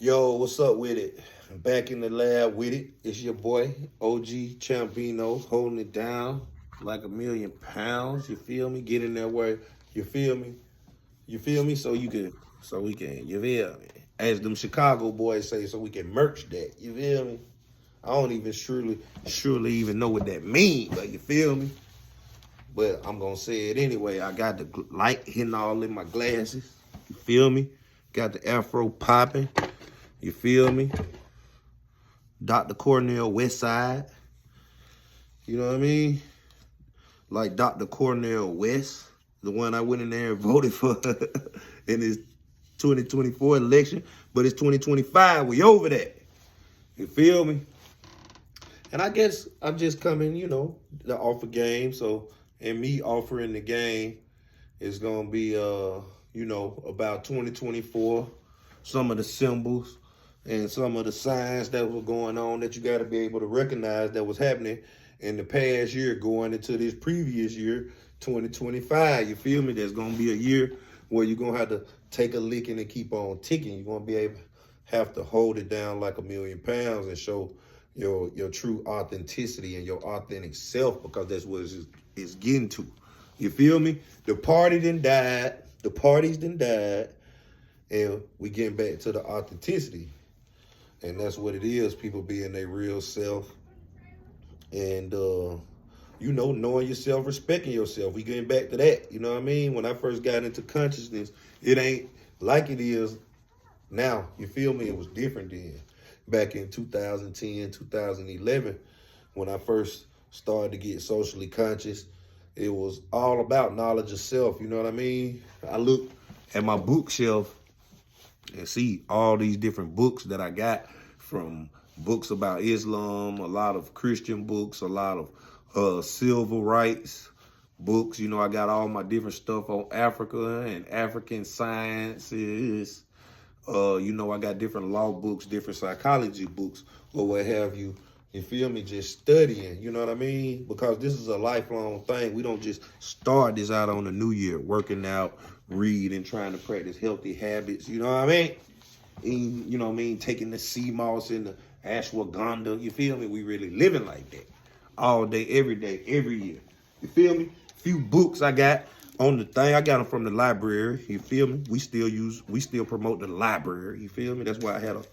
Yo, what's up with it? I'm back in the lab with it. It's your boy, OG Champino, holding it down like 1,000,000 pounds. You feel me? Get in there where you feel me? You feel me? So we can, you feel me? As them Chicago boys say, so we can merch that. You feel me? I don't even surely even know what that means, but you feel me? But I'm gonna say it anyway. I got the light hitting all in my glasses. You feel me? Got the afro popping. You feel me? Dr. Cornell West Side. You know what I mean? Like Dr. Cornell West, the one I went in there and voted for in this 2024 election. But it's 2025. We over that. You feel me? And I guess I'm just coming, the offer game. So, and me offering the game is going to be, about 2024. Some of the symbols and some of the signs that were going on that you got to be able to recognize that was happening in the past year going into this previous year, 2025. You feel me? There's going to be a year where you're going to have to take a licking and keep on ticking. You're going to be able have to hold it down like 1,000,000 pounds and show your true authenticity and your authentic self, because that's what it's getting to. You feel me? The party done died. The parties done died. And we getting back to the authenticity. And that's what it is, people being their real self. And, knowing yourself, respecting yourself. We getting back to that, you know what I mean? When I first got into consciousness, it ain't like it is now. You feel me? It was different then. Back in 2010, 2011, when I first started to get socially conscious, it was all about knowledge of self, you know what I mean? I look at my bookshelf and see all these different books that I got, from books about Islam, a lot of Christian books, a lot of civil rights books. I got all my different stuff on Africa and African sciences. I got different law books, different psychology books, or what have you. You feel me? Just studying, you know what I mean? Because this is a lifelong thing. We don't just start this out on the new year, working out, reading, trying to practice healthy habits, you know what I mean? And, you know what I mean? Taking the sea moss and the ashwagandha, you feel me? We really living like that all day, every year. You feel me? Few books I got on the thing. I got them from the library, you feel me? We still promote the library, you feel me? That's why I had a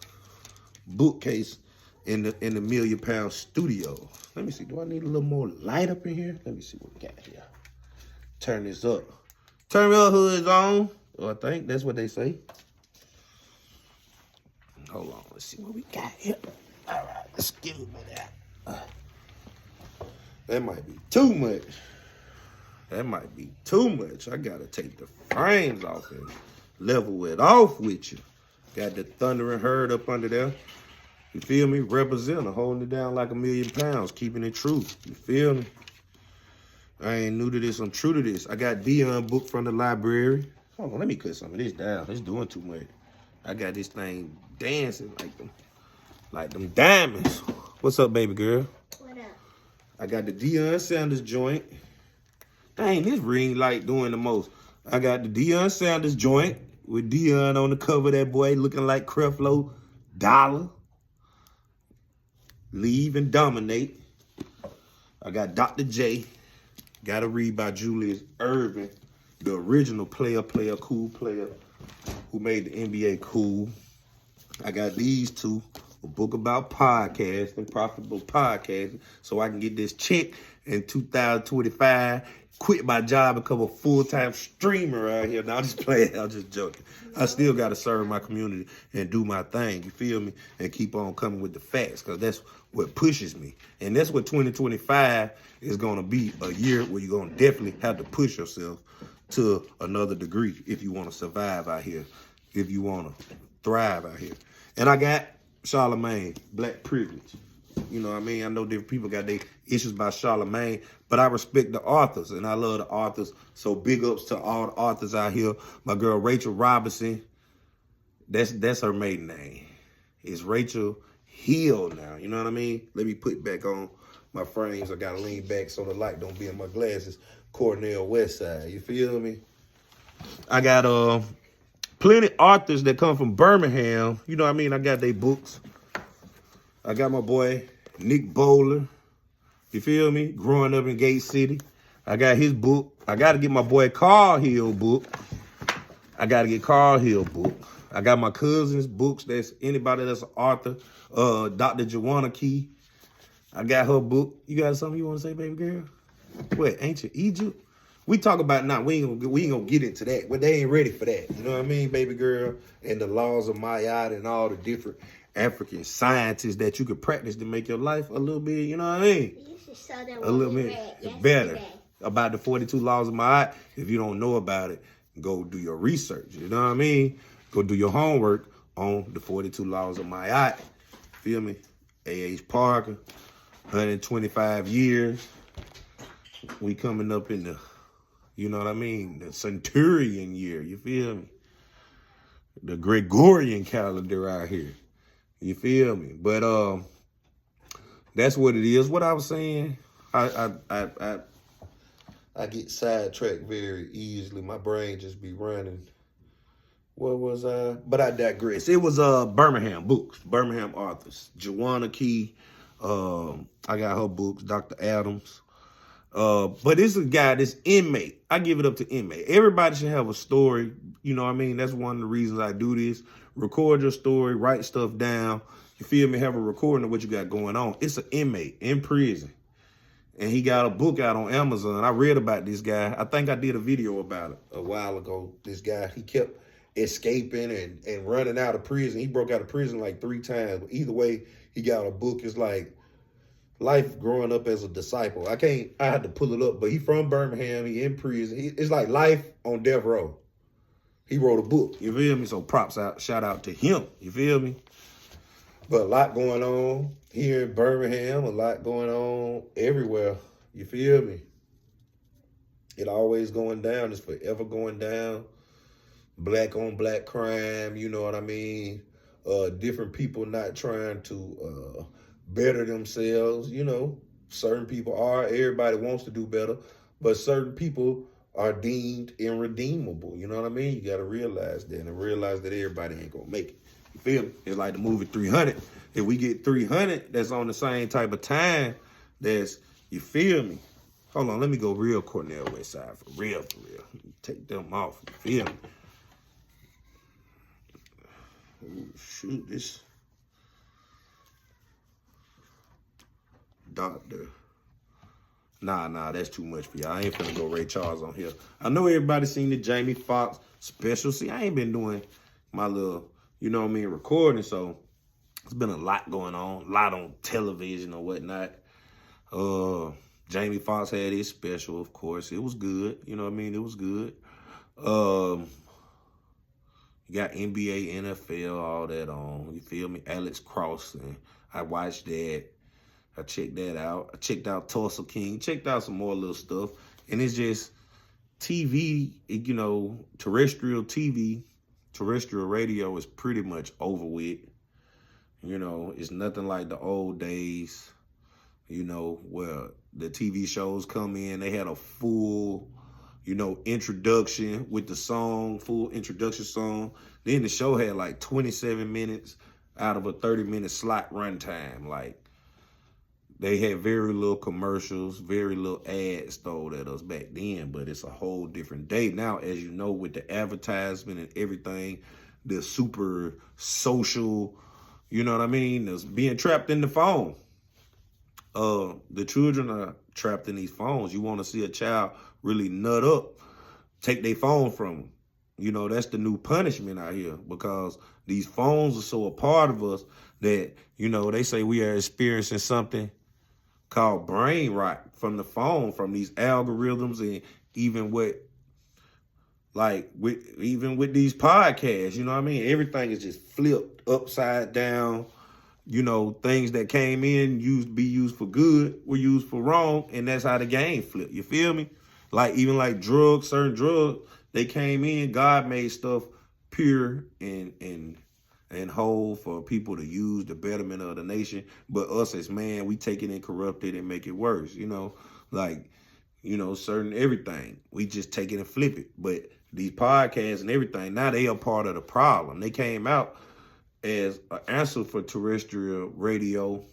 bookcase in the 1,000,000 pound studio. Let me see, do I need a little more light up in here? Let me see what we got here. Turn this up. Turn your hoods on. I think that's what they say. Hold on, let's see what we got here. All right, let's give it that. That might be too much. I gotta take the frames off and level it off with you. Got the thundering herd up under there. You feel me? Representing, holding it down like 1,000,000 pounds, keeping it true. You feel me? I ain't new to this, I'm true to this. I got Dion book from the library. Hold on, let me cut some of this down. It's doing too much. I got this thing dancing like them diamonds. What's up, baby girl? What up? I got the Deion Sanders joint. Dang, this ring light doing the most. I got the Deion Sanders joint with Deion on the cover. That boy looking like Creflo Dollar. Leave and Dominate. I got Dr. J. Gotta read by Julius Erving, the original cool player who made the NBA cool. I got these two, a book about podcasting, profitable podcasting, so I can get this check in 2025, quit my job, become a full-time streamer out here. Now, I'm just playing, I'm just joking. I still got to serve my community and do my thing, you feel me? And keep on coming with the facts, because that's what pushes me. And that's what 2025 is going to be, a year where you're going to definitely have to push yourself to another degree if you want to survive out here, if you want to thrive out here. And I got Charlemagne, Black Privilege. You know what I mean? I know different people got their issues by Charlemagne, but I respect the authors, and I love the authors. So big ups to all the authors out here. My girl, Rachel Robinson, that's her maiden name. It's Rachel Hill now, you know what I mean? Let me put back on my frames. I got to lean back so the light don't be in my glasses. Cornell West Side, you feel me? I got plenty authors that come from Birmingham. You know what I mean? I got their books. I got my boy Nick Bowler. You feel me? Growing up in Gate City. I got his book. I got to get my boy Carl Hill book. I got to get Carl Hill book. I got my cousin's books. That's anybody that's an author. Dr. Joanna Key. I got her book. You got something you want to say, baby girl? What, ancient Egypt? We talk about now. We ain't gonna get into that. But they ain't ready for that. You know what I mean, baby girl? And the laws of Mayat and all the different African sciences that you could practice to make your life a little bit, you know what I mean? You should show them a little bit better about the 42 laws of Mayat. If you don't know about it, go do your research. You know what I mean? Go do your homework on the 42 laws of Mayat. Feel me? A.H. Parker, 125 years. We coming up in the, you know what I mean, the Centurion year. You feel me? The Gregorian calendar out here. You feel me? But that's what it is. What I was saying, I get sidetracked very easily. My brain just be running. What was I? But I digress. It was Birmingham books, Birmingham authors. Joanna Key. I got her books, Dr. Adams. But this is a guy, this inmate. I give it up to inmate. Everybody should have a story. You know what I mean? That's one of the reasons I do this. Record your story, write stuff down. You feel me? Have a recording of what you got going on. It's an inmate in prison. And he got a book out on Amazon. I read about this guy. I think I did a video about it a while ago. This guy, he kept escaping and running out of prison. He broke out of prison like 3 times. But either way, he got a book. It's like life growing up as a disciple. I had to pull it up, but he from Birmingham. He in prison. It's like life on death row. He wrote a book. You feel me? So props out, shout out to him. You feel me? But a lot going on here in Birmingham, a lot going on everywhere. You feel me? It always going down. It's forever going down. Black on black crime, you know what I mean? Different people not trying to better themselves. You know, certain people are. Everybody wants to do better. But certain people are deemed irredeemable. You know what I mean? You got to realize that and realize that everybody ain't going to make it. You feel me? It's like the movie 300. If we get 300 that's on the same type of time, that's, you feel me? Hold on, let me go real Cornell West Side for real, for real. Take them off, you feel me? Ooh, shoot, this doctor. Nah, that's too much for y'all. I ain't finna go Ray Charles on here. I know everybody seen the Jamie Foxx special. See, I ain't been doing my little, you know what I mean, recording, so it's been a lot going on, a lot on television or whatnot. Jamie Foxx had his special, of course. It was good, you know what I mean? It was good. You got NBA, NFL, all that on. You feel me? Alex Cross, and I watched that. I checked that out. I checked out Tulsa King. Checked out some more little stuff. And it's just TV, you know, terrestrial TV, terrestrial radio is pretty much over with. You know, it's nothing like the old days, you know, where the TV shows come in. They had a full, you know, introduction with the song, full introduction song. Then the show had like 27 minutes out of a 30-minute slot runtime. Like, they had very little commercials, very little ads thrown at us back then, but it's a whole different day. Now, as you know, with the advertisement and everything, the super social, you know what I mean? There's being trapped in the phone. The children are trapped in these phones. You want to see a child really nut up, take their phone from them. You know, that's the new punishment out here, because these phones are so a part of us that, you know, they say we are experiencing something called brain rot from the phone, from these algorithms, and even with these podcasts, you know what I mean? Everything is just flipped upside down. You know, things that came in be used for good were used for wrong, and that's how the game flipped. You feel me? Like, even like drugs, certain drugs, they came in, God made stuff pure and whole for people to use, the betterment of the nation. But us as man, we take it and corrupt it and make it worse, you know? Like, you know, certain everything. We just take it and flip it. But these podcasts and everything, now they are part of the problem. They came out as an answer for terrestrial radio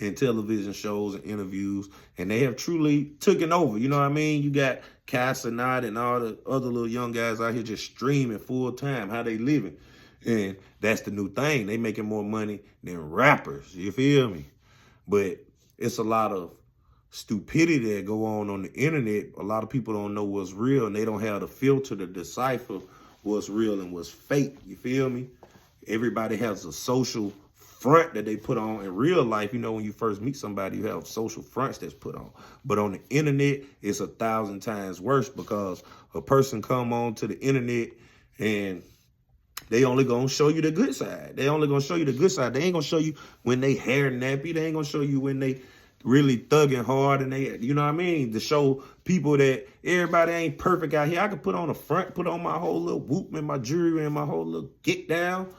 and television shows and interviews, and they have truly taken over. You know what I mean? You got Casanat and all the other little young guys out here just streaming full time. How they living? And that's the new thing. They making more money than rappers. You feel me? But it's a lot of stupidity that go on the internet. A lot of people don't know what's real, and they don't have the filter to decipher what's real and what's fake. You feel me? Everybody has a social front that they put on. In real life, you know, when you first meet somebody, you have social fronts that's put on. But on the internet, it's 1,000 times worse, because a person come on to the internet and they only gonna show you the good side. They only gonna show you the good side. They ain't gonna show you when they hair nappy. They ain't gonna show you when they really thugging hard, and they, you know what I mean? To show people that everybody ain't perfect out here. I could put on a front, put on my whole little whoop and my jewelry and my whole little get down,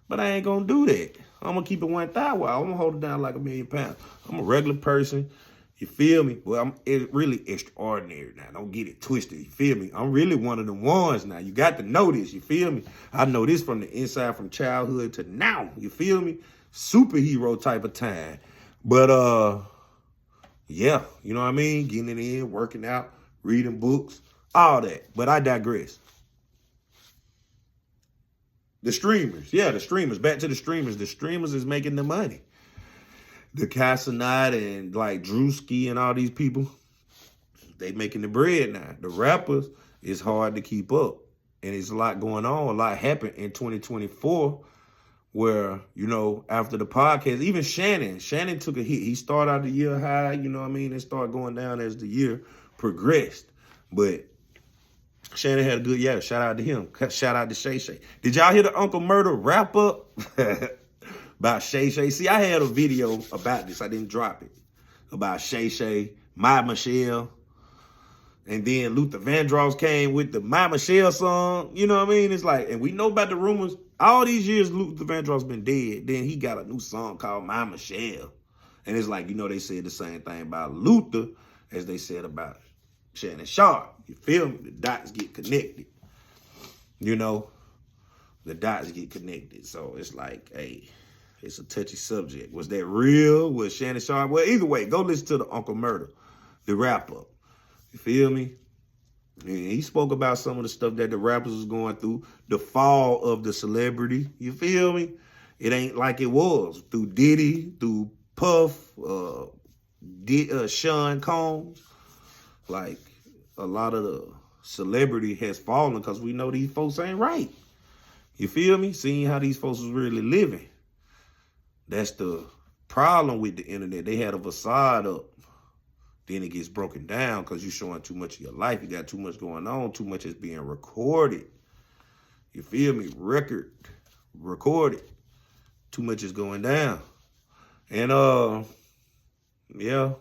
but I ain't gonna do that. I'm gonna keep it 1,000. I'm gonna hold it down like 1,000,000 pounds. I'm a regular person. You feel me? Well, it's really extraordinary now. Don't get it twisted. You feel me? I'm really one of the ones now. You got to know this. You feel me? I know this from the inside, from childhood to now. You feel me? Superhero type of time. But yeah, you know what I mean? Getting it in, working out, reading books, all that. But I digress. The streamers. Yeah, the streamers. Back to the streamers. The streamers is making the money. The Casanat and like Drewski and all these people, they making the bread now. The rappers, it's hard to keep up. And it's a lot going on. A lot happened in 2024 where, you know, after the podcast, even Shannon took a hit. He started out the year high, you know what I mean? And started going down as the year progressed. But Shannon had a good, yeah, shout out to him. Shout out to Shay Shay. Did y'all hear the Uncle Murder wrap up? About Shay Shay. See, I had a video about this. I didn't drop it. About Shay Shay, My Michelle. And then Luther Vandross came with the My Michelle song. You know what I mean? It's like, and we know about the rumors. All these years, Luther Vandross been dead. Then he got a new song called My Michelle. And it's like, you know, they said the same thing about Luther as they said about Shannon Sharp. You feel me? The dots get connected. You know, the dots get connected. So it's like, hey, it's a touchy subject. Was that real? Was Shannon Sharp? Well, either way, go listen to the Uncle Murder, the wrap-up. You feel me? And he spoke about some of the stuff that the rappers was going through, the fall of the celebrity. You feel me? It ain't like it was through Diddy, through Puff, Sean Combs. Like, a lot of the celebrity has fallen because we know these folks ain't right. You feel me? Seeing how these folks was really living. That's the problem with the internet. They had a facade up. Then it gets broken down because you're showing too much of your life. You got too much going on. Too much is being recorded. You feel me? Recorded. Too much is going down. And, yeah,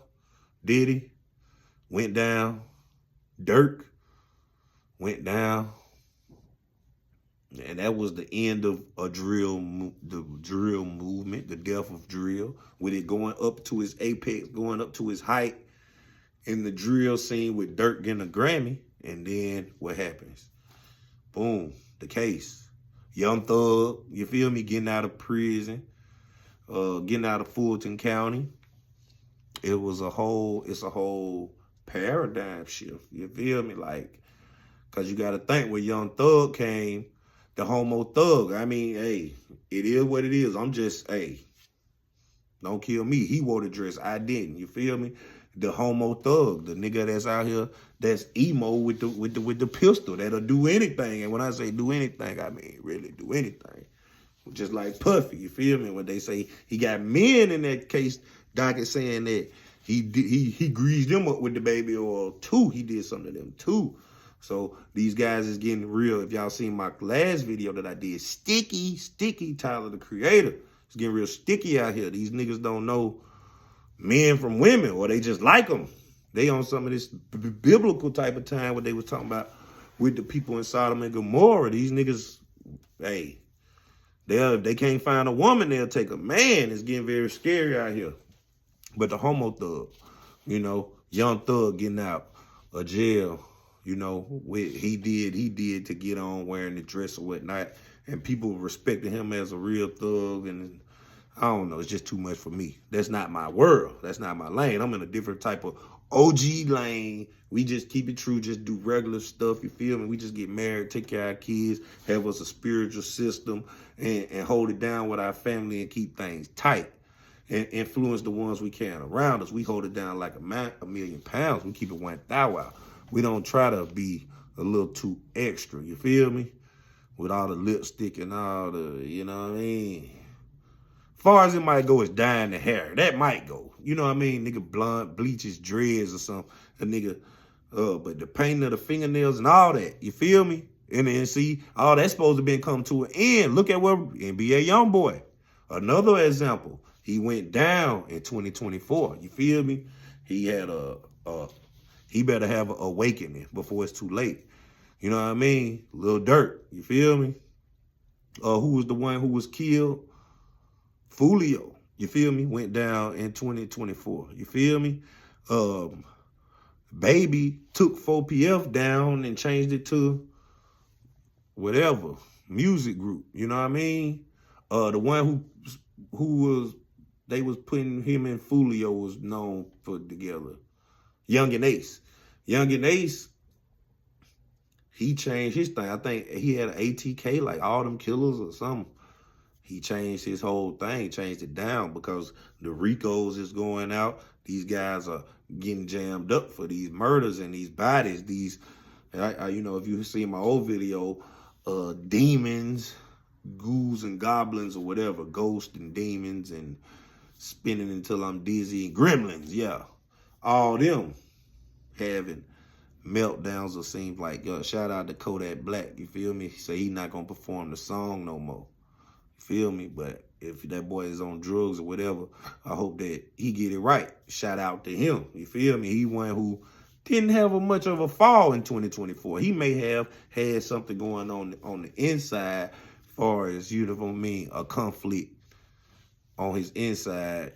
Diddy went down. Dirk went down. And that was the end of the drill movement, the death of drill, with it going up to its apex, going up to its height in the drill scene with Dirk getting a Grammy. And then what happens? Boom, the case. Young Thug, you feel me, getting out of prison, getting out of Fulton County. It's a whole paradigm shift. You feel me? Like, because you got to think when Young Thug came, the homo thug. I mean, hey, it is what it is. I'm just, hey, don't kill me. He wore the dress. I didn't. You feel me? The homo thug, the nigga that's out here, that's emo with the pistol, that'll do anything. And when I say do anything, I mean really do anything. Just like Puffy, you feel me? When they say he got men in that case docket saying that he greased them up with the baby oil too. He did something to them too. So these guys is getting real. If y'all seen my last video that I did, sticky, Tyler, the Creator. It's getting real sticky out here. These niggas don't know men from women, or they just like them. They on some of this biblical type of time, what they was talking about with the people in Sodom and Gomorrah. These niggas, hey, if they can't find a woman, they'll take a man. It's getting very scary out here. But the homo thug, you know, Young Thug getting out of jail. You know, he did to get on wearing the dress or whatnot, and people respected him as a real thug. And I don't know, it's just too much for me. That's not my world. That's not my lane. I'm in a different type of OG lane. We just keep it true, just do regular stuff. You feel me? We just get married, take care of our kids, have us a spiritual system, and hold it down with our family and keep things tight. And influence the ones we can around us. We hold it down like a million pounds. We keep it 1,000. We don't try to be a little too extra. You feel me? With all the lipstick and all the, you know what I mean? Far as it might go is dyeing the hair. That might go. You know what I mean? Nigga blonde, bleaches, dreads or something. A nigga, but the painting of the fingernails and all that. You feel me? And then see, all that's supposed to be come to an end. Look at where NBA YoungBoy. Another example. He went down in 2024. You feel me? He had he better have an awakening before it's too late. You know what I mean? Lil Durk. You feel me? Who was the one who was killed? Fulio. You feel me? Went down in 2024. You feel me? Baby took 4PF down and changed it to whatever music group. You know what I mean? The one who was they was putting him and Fulio was known for together. Young and Ace. Young and Ace, he changed his thing. I think he had an ATK, like all them killers or something. He changed his whole thing, changed it down because the Ricos is going out. These guys are getting jammed up for these murders and these bodies. These, you know, if you see my old video, demons, ghouls and goblins or whatever, ghosts and demons and spinning until I'm dizzy, gremlins, yeah. All them having meltdowns, or seems like, shout out to Kodak Black, you feel me? He say he not gonna perform the song no more. Feel me? But if that boy is on drugs or whatever, I hope that he get it right. Shout out to him. You feel me? He one who didn't have much of a fall in 2024. He may have had something going on the inside, far as, you know what I mean, a conflict on his inside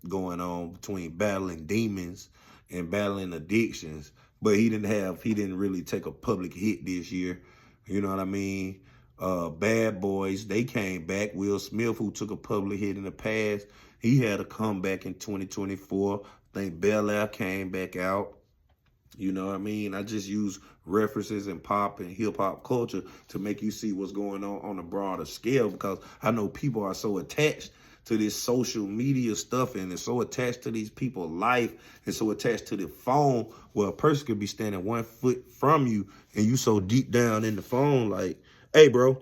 going on between battling demons and battling addictions. But he didn't really take a public hit this year. You know what I mean? Bad Boys, they came back. Will Smith, who took a public hit in the past, he had a comeback in 2024. I think Bel Air came back out. You know what I mean? I just use references in pop and hip-hop culture to make you see what's going on a broader scale, because I know people are so attached to this social media stuff and they're so attached to these people's life and so attached to the phone, where a person could be standing 1 foot from you and you so deep down in the phone like, hey, bro,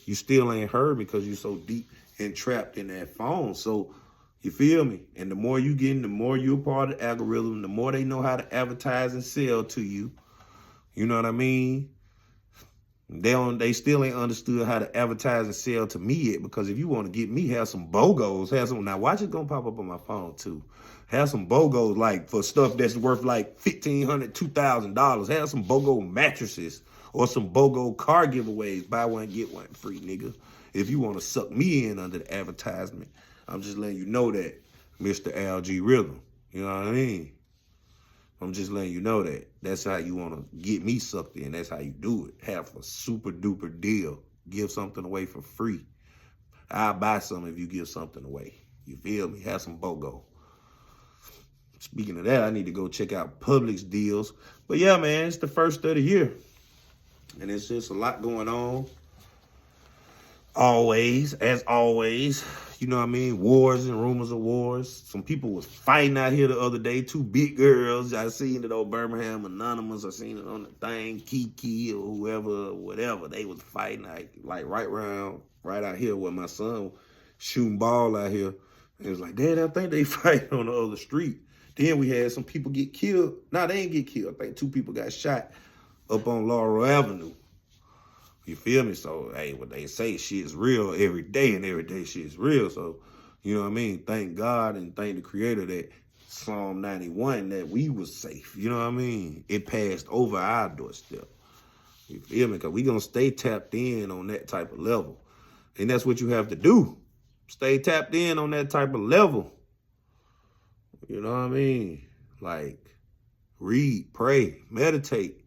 you still ain't heard me because you so deep and trapped in that phone. So you feel me? And the more you get, the more you're part of the algorithm, the more they know how to advertise and sell to you. You know what I mean? They still ain't understood how to advertise and sell to me yet, because if you want to get me, have some BOGOs, now watch it gonna pop up on my phone too. Have some BOGOs, like for stuff that's worth like $1,500, $2,000. Have some BOGO mattresses or some BOGO car giveaways. Buy one, get one free, nigga. If you want to suck me in under the advertisement, I'm just letting you know that, Mr. LG Rhythm. You know what I mean? I'm just letting you know that. That's how you want to get me sucked in. That's how you do it. Have a super duper deal. Give something away for free. I'll buy some if you give something away. You feel me? Have some BOGO. Speaking of that, I need to go check out Publix deals. But yeah, man, it's the first of the year. And it's just a lot going on. As always, you know what I mean? Wars and rumors of wars. Some people was fighting out here the other day. 2 big girls. I seen it on Birmingham Anonymous. I seen it on the thing, Kiki or whoever, whatever. They was fighting like right out here where my son shooting ball out here. And it was like, Dad, I think they fighting on the other street. Then we had some people get killed. Nah, they ain't get killed. I think 2 people got shot up on Laurel Avenue. You feel me? So, hey, what they say, shit is real every day, and every day shit is real. So, you know what I mean? Thank God and thank the Creator that Psalm 91, that we was safe. You know what I mean? It passed over our doorstep. You feel me? Because we going to stay tapped in on that type of level. And that's what you have to do. Stay tapped in on that type of level. You know what I mean? Like, Read, pray, meditate.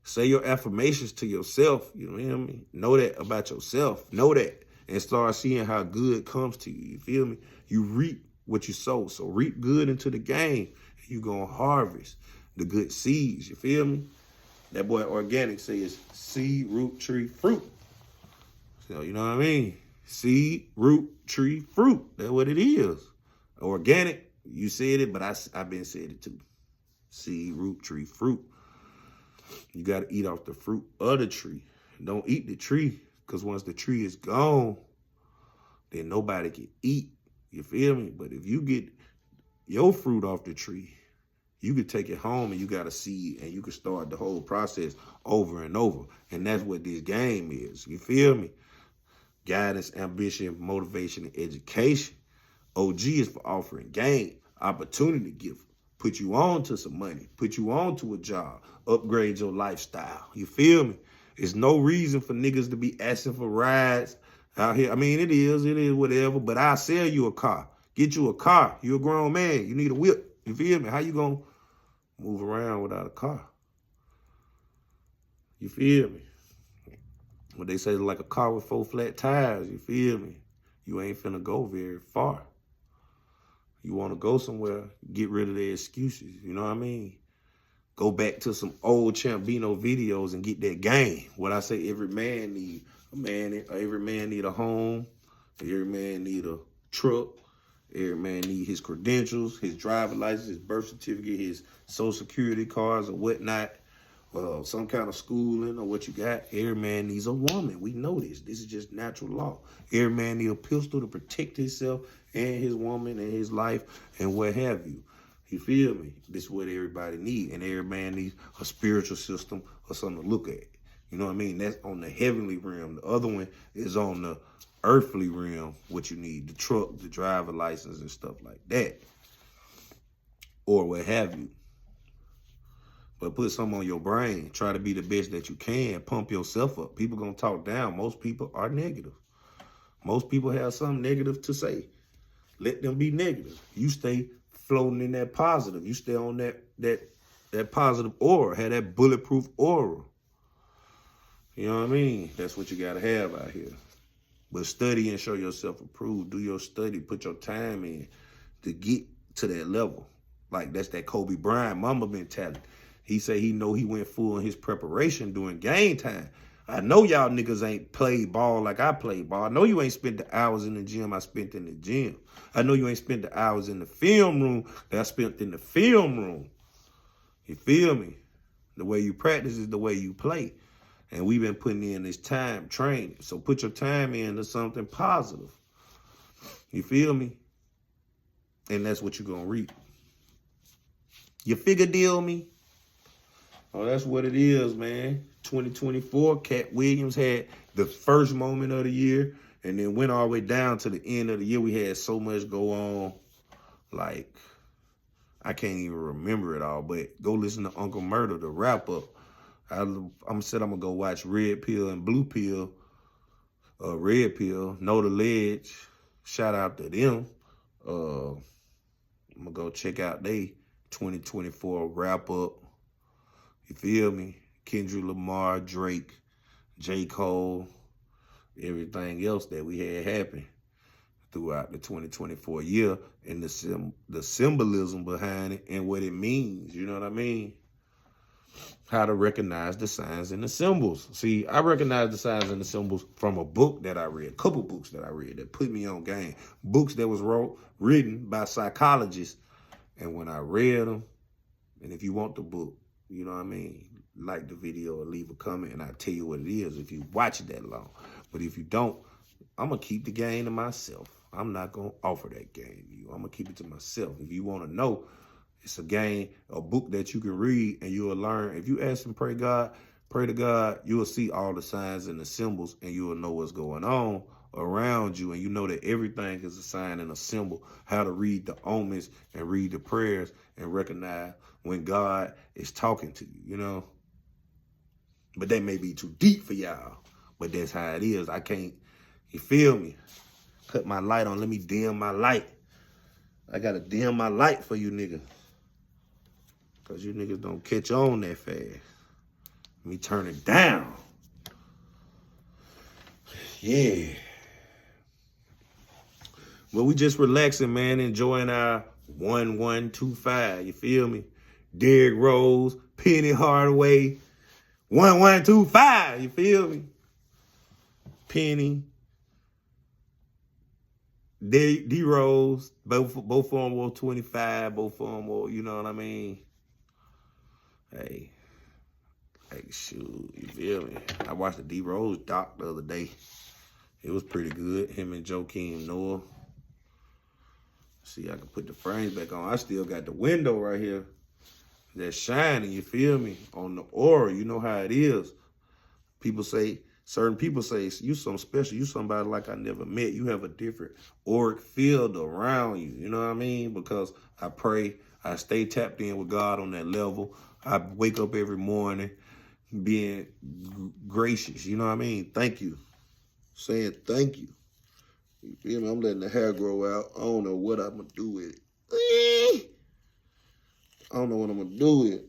Say your affirmations to yourself. You know what I mean? Know that about yourself. Know that. And start seeing how good comes to you. You feel me? You reap what you sow. So reap good into the game. You gonna harvest the good seeds. You feel me? That boy Organic says seed, root, tree, fruit. So you know what I mean? Seed, root, tree, fruit. That's what it is. Organic, you said it, but I've been said it too. Seed, root, tree, fruit. You got to eat off the fruit of the tree. Don't eat the tree, because once the tree is gone, then nobody can eat. You feel me? But if you get your fruit off the tree, you can take it home and you got a seed and you can start the whole process over and over. And that's what this game is. You feel me? Guidance, ambition, motivation, and education. OG is for offering game, opportunity gift. Put you on to some money. Put you on to a job. Upgrade your lifestyle. You feel me? There's no reason for niggas to be asking for rides out here. I mean, it is whatever. But I'll sell you a car. Get you a car. You're a grown man. You need a whip. You feel me? How you gonna move around without a car? You feel me? What they say is like a car with 4 flat tires. You feel me? You ain't finna go very far. You want to go somewhere, get rid of the excuses. You know what I mean? Go back to some old Champino videos and get that game. What I say, every man need every man need a home. Every man need a truck. Every man need his credentials, his driver's license, his birth certificate, his social security cards or whatnot. Some kind of schooling or what you got. Every man needs a woman. We know this. This is just natural law. Every man need a pistol to protect himself and his woman and his life and what have you. You feel me? This is what everybody needs. And every man needs a spiritual system or something to look at. You know what I mean? That's on the heavenly realm. The other one is on the earthly realm, what you need. The truck, the driver license and stuff like that. Or what have you. But put something on your brain. Try to be the best that you can. Pump yourself up. People gonna talk down. Most people are negative. Most people have something negative to say. Let them be negative. You stay floating in that positive. You stay on that positive aura. Have that bulletproof aura. You know what I mean? That's what you gotta have out here. But study and show yourself approved. Do your study. Put your time in to get to that level. Like that's that Kobe Bryant mama mentality. He said he know he went full in his preparation during game time. I know y'all niggas ain't played ball like I played ball. I know you ain't spent the hours in the gym I spent in the gym. I know you ain't spent the hours in the film room that I spent in the film room. You feel me? The way you practice is the way you play. And we've been putting in this time training. So put your time into something positive. You feel me? And that's what you're going to reap. You figure deal me? Oh, that's what it is, man. 2024, Cat Williams had the first moment of the year and then went all the way down to the end of the year. We had so much go on. Like, I can't even remember it all, but go listen to Uncle Murder, the wrap up. I'm going to go watch Red Pill and Blue Pill. Red Pill, Know the Ledge. Shout out to them. I'm going to go check out they 2024 wrap up. You feel me? Kendrick Lamar, Drake, J. Cole, everything else that we had happen throughout the 2024 year and the symbolism behind it and what it means. You know what I mean? How to recognize the signs and the symbols. See, I recognize the signs and the symbols from a book that I read, a couple books that I read that put me on game. Books that was written by psychologists. And when I read them, and if you want the book, you know what I mean, like the video or leave a comment and I'll tell you what it is if you watch it that long. But if you don't, I'm going to keep the game to myself. I'm not going to offer that game to you. I'm going to keep it to myself. If you want to know, it's a game, a book that you can read and you'll learn. If you ask and pray to God, you'll see all the signs and the symbols and you'll know what's going on around you. And you know that everything is a sign and a symbol. How to read the omens and read the prayers and recognize when God is talking to you, you know. But that may be too deep for y'all. But that's how it is. I can't, you feel me? Cut my light on. Let me dim my light. I got to dim my light for you niggas. Because you niggas don't catch on that fast. Let me turn it down. Yeah. But we just relaxing, man, enjoying our 1-1-2-5. You feel me? Derrick Rose, Penny Hardaway, 1-1-2-5. You feel me? Penny, D Rose, both of them were 25, both of them were, you know what I mean? Hey, shoot, you feel me? I watched the D Rose doc the other day. It was pretty good. Him and Joakim Noah. See, I can put the frames back on. I still got the window right here that's shining, you feel me? On the aura, you know how it is. Certain people say, you something special. You somebody like I never met. You have a different auric field around you. You know what I mean? Because I pray, I stay tapped in with God on that level. I wake up every morning being gracious. You know what I mean? Thank you. Saying thank you. You feel me? I'm letting the hair grow out. I don't know what I'm going to do with it. I don't know what I'm going to do with it.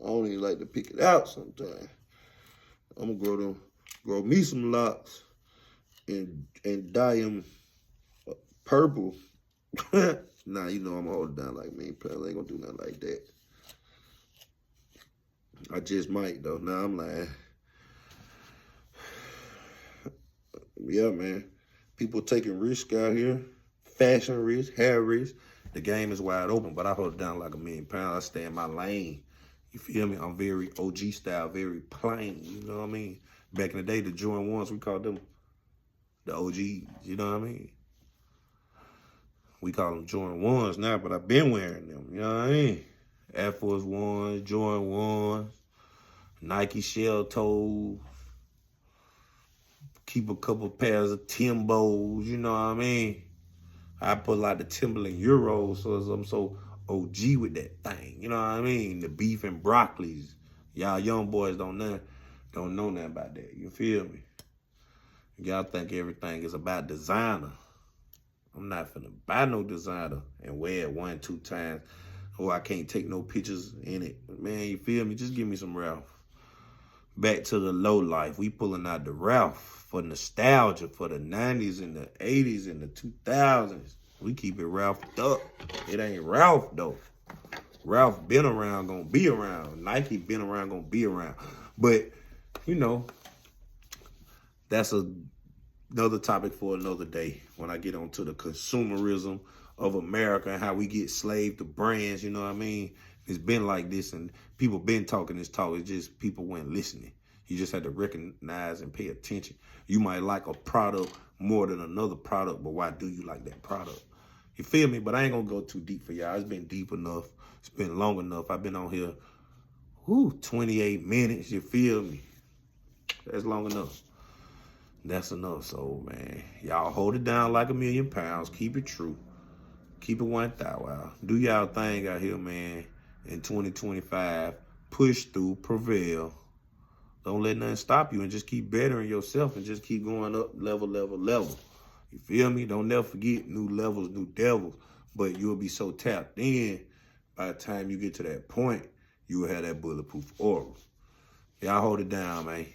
I don't even like to pick it out sometimes. I'm going to grow me some locks and dye them purple. Nah, you know I'm going to hold it down like me. I ain't going to do nothing like that. I just might, though. Nah, I'm lying. Yeah, man. People taking risks out here. Fashion risk, hair risk. The game is wide open, but I hold it down like £1,000,000. I stay in my lane. You feel me? I'm very OG style, very plain. You know what I mean? Back in the day, the Jordan 1s, we called them the OGs. You know what I mean? We call them Jordan 1s now, but I've been wearing them. You know what I mean? Air Force 1s, Jordan 1s, Nike shell toes. Keep a couple pairs of Timbos, you know what I mean? I put like the Timberland Euros, so I'm so OG with that thing, you know what I mean? The beef and broccolis. Y'all young boys don't know nothing about that, you feel me? Y'all think everything is about designer. I'm not finna buy no designer and wear it 1-2 times, or I can't take no pictures in it. Man, you feel me? Just give me some Ralph. Back to the low life. We pulling out the Ralph for nostalgia for the 90s and the 80s and the 2000s. We keep it Ralphed up. It ain't Ralph, though. Ralph been around, gonna be around. Nike been around, gonna be around. But, you know, that's another topic for another day when I get onto the consumerism of America and how we get slave to brands, you know what I mean? It's been like this, and people been talking this talk. It's just people weren't listening. You just had to recognize and pay attention. You might like a product more than another product, but why do you like that product? You feel me? But I ain't going to go too deep for y'all. It's been deep enough. It's been long enough. I've been on here, 28 minutes. You feel me? That's long enough. That's enough. So, man, y'all hold it down like £1,000,000. Keep it true. Keep it 1,000. Do y'all thing out here, man. In 2025, push through, prevail. Don't let nothing stop you, and just keep bettering yourself and just keep going up level. You feel me? Don't never forget new levels, new devils. But you'll be so tapped in by the time you get to that point, you will have that bulletproof aura. Y'all hold it down, man.